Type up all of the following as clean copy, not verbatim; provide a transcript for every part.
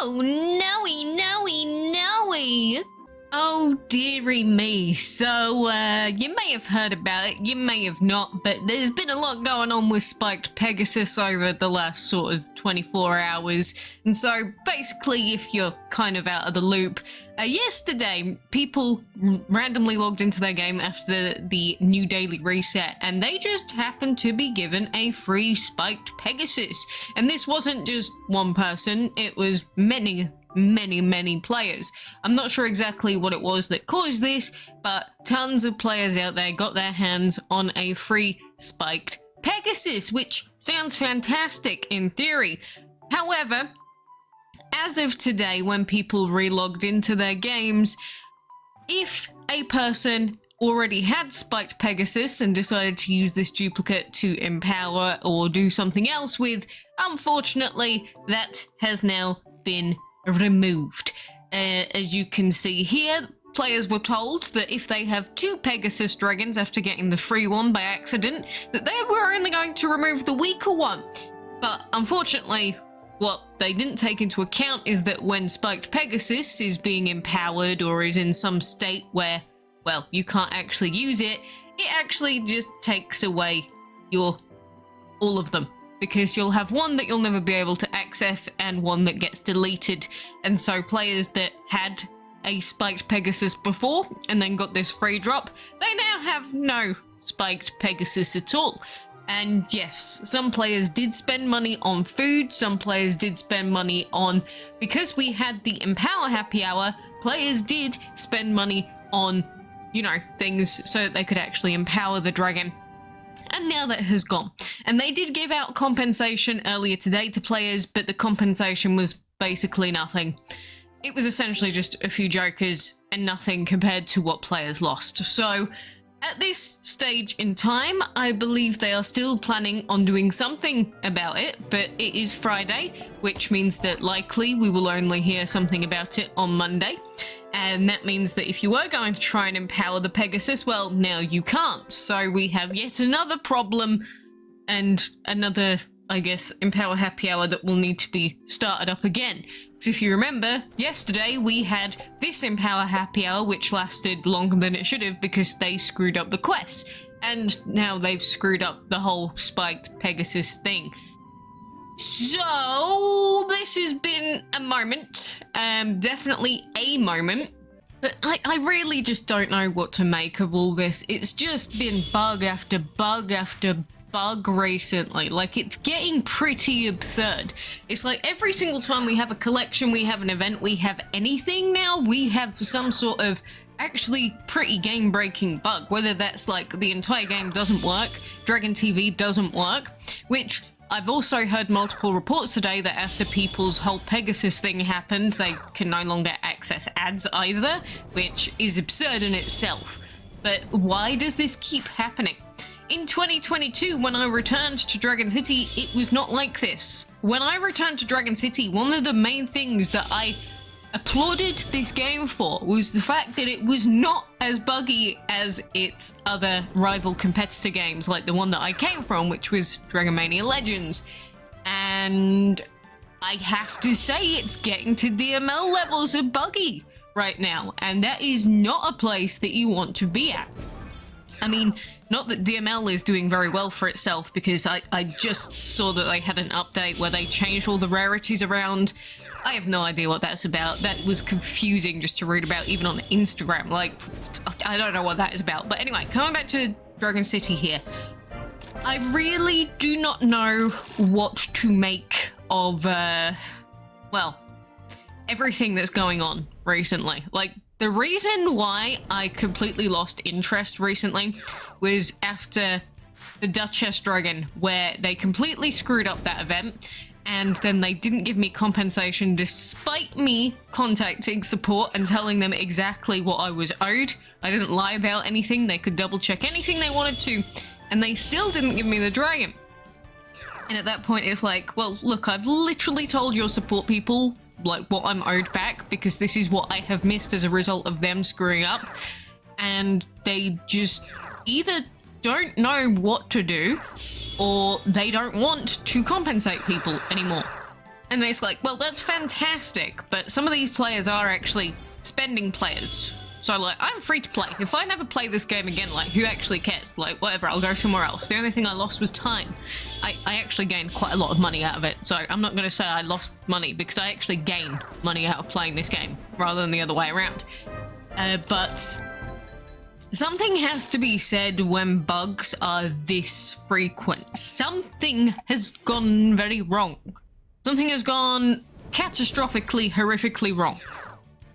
Oh, noey, noey, noey. Oh, dearie me. So, you may have heard about it, you may have not, but there's been a lot going on with Spiked Pegasus over the last sort of 24 hours. And so, basically, if you're kind of out of the loop, yesterday, people randomly logged into their game after the new daily reset, and they just happened to be given a free Spiked Pegasus. And this wasn't just one person, it was many players. I'm not sure exactly what it was that caused this, but tons of players out there got their hands on a free Spiked Pegasus, which sounds fantastic in theory. However, as of today, when people relogged into their games, if a person already had Spiked Pegasus and decided to use this duplicate to empower or do something else with, unfortunately, that has now been removed. As you can see here, players were told that if they have 2 Pegasus dragons after getting the free one by accident, that they were only going to remove the weaker one. But unfortunately, what they didn't take into account is that when Spiked Pegasus is being empowered or is in some state where, well, you can't actually use it, it actually just takes away all of them. Because you'll have one that you'll never be able to access and one that gets deleted. And so players that had a Spiked Pegasus before and then got this free drop, they now have no Spiked Pegasus at all. And yes, some players did spend money on food, some players did spend money on, because we had the Empower Happy Hour, players did spend money on, you know, things so that they could actually empower the dragon. And now that has gone. And they did give out compensation earlier today to players, but the compensation was basically nothing. It was essentially just a few jokers and nothing compared to what players lost. So at this stage in time, I believe they are still planning on doing something about it, but it is Friday, which means that likely we will only hear something about it on Monday. And that means that if you were going to try and empower the Pegasus, well, now you can't. So we have yet another problem and another, I guess, Empower Happy Hour that will need to be started up again. So if you remember, yesterday we had this Empower Happy Hour, which lasted longer than it should have because they screwed up the quests. And now they've screwed up the whole Spiked Pegasus thing. So this has been a moment, definitely a moment, but I really just don't know what to make of all this. It's just been bug after bug after bug recently. Like, it's getting pretty absurd. It's like every single time we have a collection, we have an event, we have anything now, we have some sort of actually pretty game-breaking bug, whether that's like the entire game doesn't work, Dragon TV doesn't work, which I've also heard multiple reports today that after people's whole Pegasus thing happened, they can no longer access ads either, which is absurd in itself. But why does this keep happening? In 2022, when I returned to Dragon City, it was not like this. When I returned to Dragon City, one of the main things that I applauded this game for was the fact that it was not as buggy as its other rival competitor games, like the one that I came from, which was Dragon Mania Legends. And I have to say, it's getting to DML levels of buggy right now, and that is not a place that you want to be at. I mean, not that DML is doing very well for itself, because I just saw that they had an update where they changed all the rarities around. I have no idea what that's about. That was confusing just to read about, even on Instagram. Like, I don't know what that is about. But anyway, coming back to Dragon City here. I really do not know what to make of, well, everything that's going on recently. Like, the reason why I completely lost interest recently was after the Duchess Dragon, where they completely screwed up that event. And then they didn't give me compensation despite me contacting support and telling them exactly what I was owed. I didn't lie about anything, they could double check anything they wanted to, and they still didn't give me the dragon. And at that point it's like, well, look, I've literally told your support people like what I'm owed back, because this is what I have missed as a result of them screwing up. And they just either don't know what to do, or they don't want to compensate people anymore. And it's like, well, that's fantastic, but some of these players are actually spending players. So, like, I'm free to play. If I never play this game again, like, who actually cares? Like, whatever, I'll go somewhere else. The only thing I lost was time. I actually gained quite a lot of money out of it, so I'm not going to say I lost money, because I actually gained money out of playing this game, rather than the other way around. But something has to be said when bugs are this frequent. Something has gone very wrong. Something has gone catastrophically, horrifically wrong.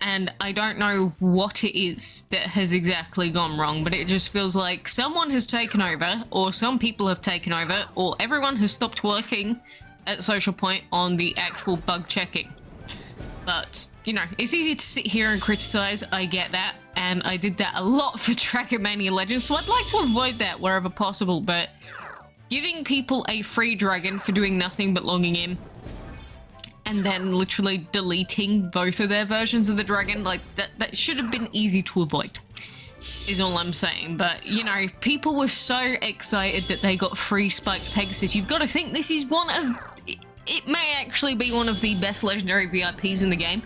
And I don't know what it is that has exactly gone wrong, but it just feels like someone has taken over, or some people have taken over, or everyone has stopped working at Socialpoint on the actual bug checking. But, you know, it's easy to sit here and criticize, I get that, and I did that a lot for Dragonmania Legends, so I'd like to avoid that wherever possible, but giving people a free dragon for doing nothing but logging in, and then literally deleting both of their versions of the dragon, like, that should have been easy to avoid, is all I'm saying. But, you know, people were so excited that they got free Spiked Pegasus. You've got to think this is one of... It may actually be one of the best legendary VIPs in the game,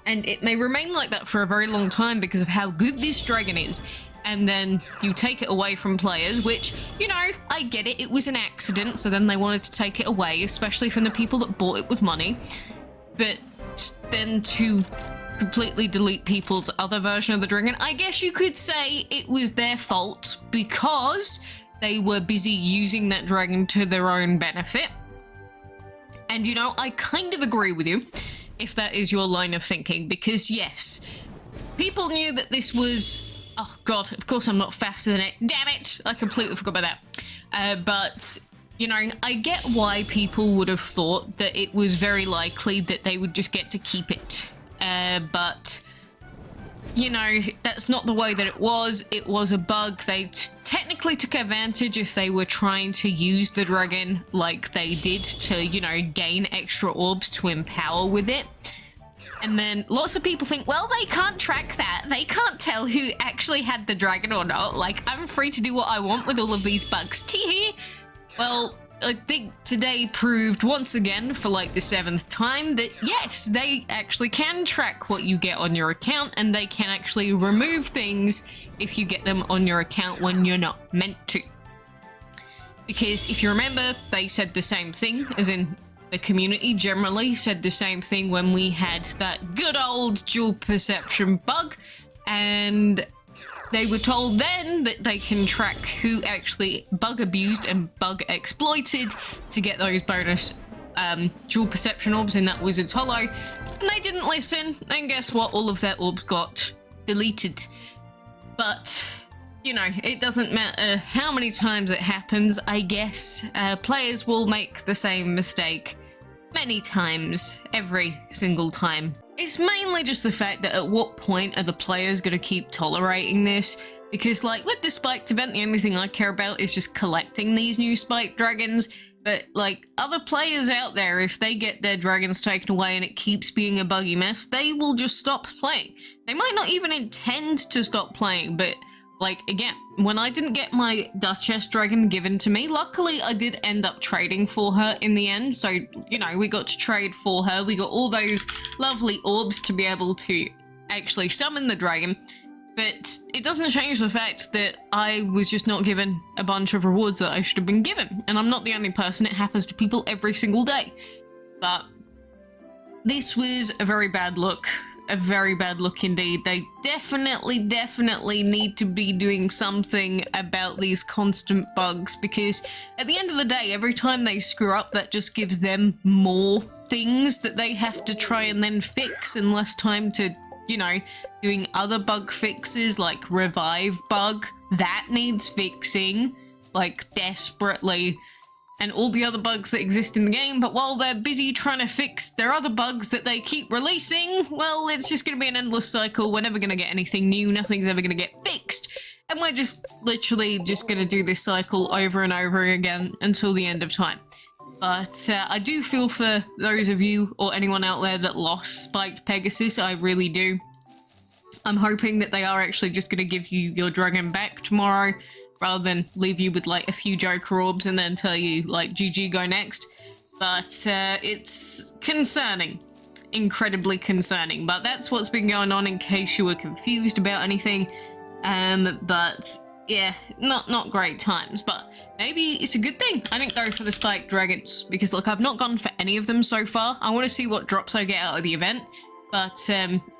and it may remain like that for a very long time because of how good this dragon is. And then you take it away from players, which, you know, I get it, it was an accident, so then they wanted to take it away, especially from the people that bought it with money. But then to completely delete people's other version of the dragon, I guess you could say it was their fault because they were busy using that dragon to their own benefit. And, you know, I kind of agree with you, if that is your line of thinking, because yes, people knew that this was... Oh god, of course I'm not faster than it. Damn it! I completely forgot about that. But, you know, I get why people would have thought that it was very likely that they would just get to keep it. But, you know, that's not the way that it was. It was a bug. They technically took advantage if they were trying to use the dragon like they did to, you know, gain extra orbs to empower with it. And then lots of people think, well, they can't track that. They can't tell who actually had the dragon or not. Like, I'm free to do what I want with all of these bugs. Tee-hee. Well, I think today proved once again, for like the 7th time, that yes, they actually can track what you get on your account, and they can actually remove things if you get them on your account when you're not meant to. Because if you remember, they said the same thing, as in... The community generally said the same thing when we had that good old dual perception bug, and they were told then that they can track who actually bug abused and bug exploited to get those bonus dual perception orbs in that Wizard's Hollow, and they didn't listen, and guess what? All of their orbs got deleted. But, you know, it doesn't matter how many times it happens, I guess. Players will make the same mistake many times, every single time. It's mainly just the fact that at what point are the players going to keep tolerating this? Because, like, with the Spiked event, the only thing I care about is just collecting these new Spiked dragons. But, like, other players out there, if they get their dragons taken away and it keeps being a buggy mess, they will just stop playing. They might not even intend to stop playing, but... Like, again, when I didn't get my Duchess dragon given to me, luckily I did end up trading for her in the end, so, you know, we got to trade for her, we got all those lovely orbs to be able to actually summon the dragon, but it doesn't change the fact that I was just not given a bunch of rewards that I should have been given, and I'm not the only person, it happens to people every single day. But this was a very bad look. A very bad look indeed. They definitely need to be doing something about these constant bugs, because at the end of the day, every time they screw up, that just gives them more things that they have to try and then fix, and less time to, you know, doing other bug fixes like revive bug. That needs fixing, like, desperately. And all the other bugs that exist in the game, but while they're busy trying to fix their other bugs that they keep releasing, well, it's just going to be an endless cycle. We're never going to get anything new, nothing's ever going to get fixed, and we're just literally just going to do this cycle over and over again until the end of time. But I do feel for those of you or anyone out there that lost Spiked Pegasus, I really do. I'm hoping that they are actually just going to give you your dragon back tomorrow, rather than leave you with like a few Joker orbs and then tell you like GG, go next. but it's concerning. Incredibly concerning, but that's what's been going on in case you were confused about anything. But yeah, not great times, but maybe it's a good thing I didn't go for the spiked dragons, because look, I've not gone for any of them so far. I want to see what drops I get out of the event, but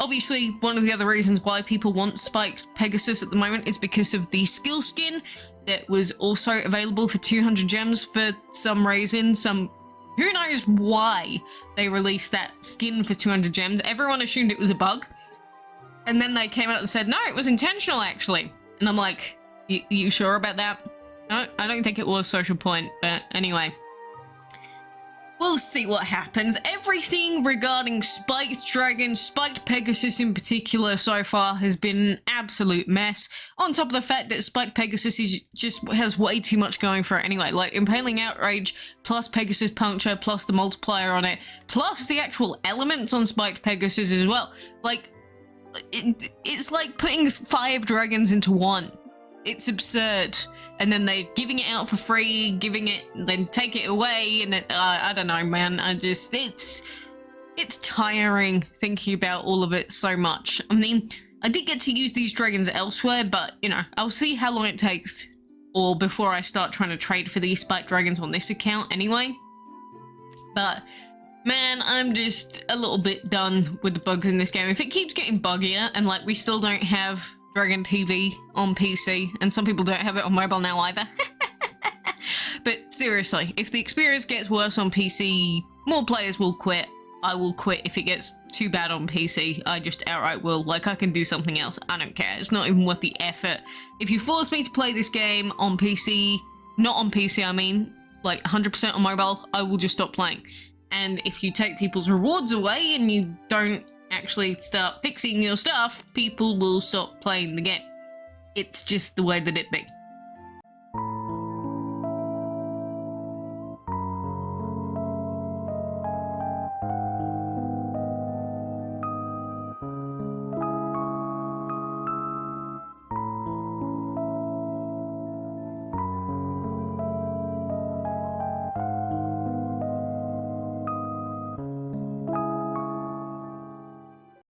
obviously one of the other reasons why people want Spiked Pegasus at the moment is because of the skill skin that was also available for 200 gems for some reason. Who knows why they released that skin for 200 gems. Everyone assumed it was a bug, and then they came out and said, no, it was intentional actually. And I'm like, you sure about that? No, I don't think it was Socialpoint, but anyway. We'll see what happens. Everything regarding Spiked Dragon, Spiked Pegasus in particular so far has been an absolute mess. On top of the fact that Spiked Pegasus has way too much going for it anyway. Like Impaling Outrage, plus Pegasus Puncture, plus the multiplier on it, plus the actual elements on Spiked Pegasus as well. Like, it's like putting 5 dragons into one. It's absurd. And then they're giving it out for free, then take it away, and I don't know, man. It's tiring thinking about all of it so much. I mean, I did get to use these dragons elsewhere, but, you know, I'll see how long it takes, or before I start trying to trade for these spiked dragons on this account anyway. But, man, I'm just a little bit done with the bugs in this game. If it keeps getting buggier, and, like, we still don't have Dragon TV on PC, and some people don't have it on mobile now either. But seriously, if the experience gets worse on PC, more players will quit. I will quit if it gets too bad on PC. I just outright will. Like, I can do something else. I don't care. It's not even worth the effort. If you force me to play this game on PC, not on PC, I mean, like 100% on mobile, I will just stop playing. And if you take people's rewards away and you don't actually start fixing your stuff, people will stop playing the game. It's just the way that it be.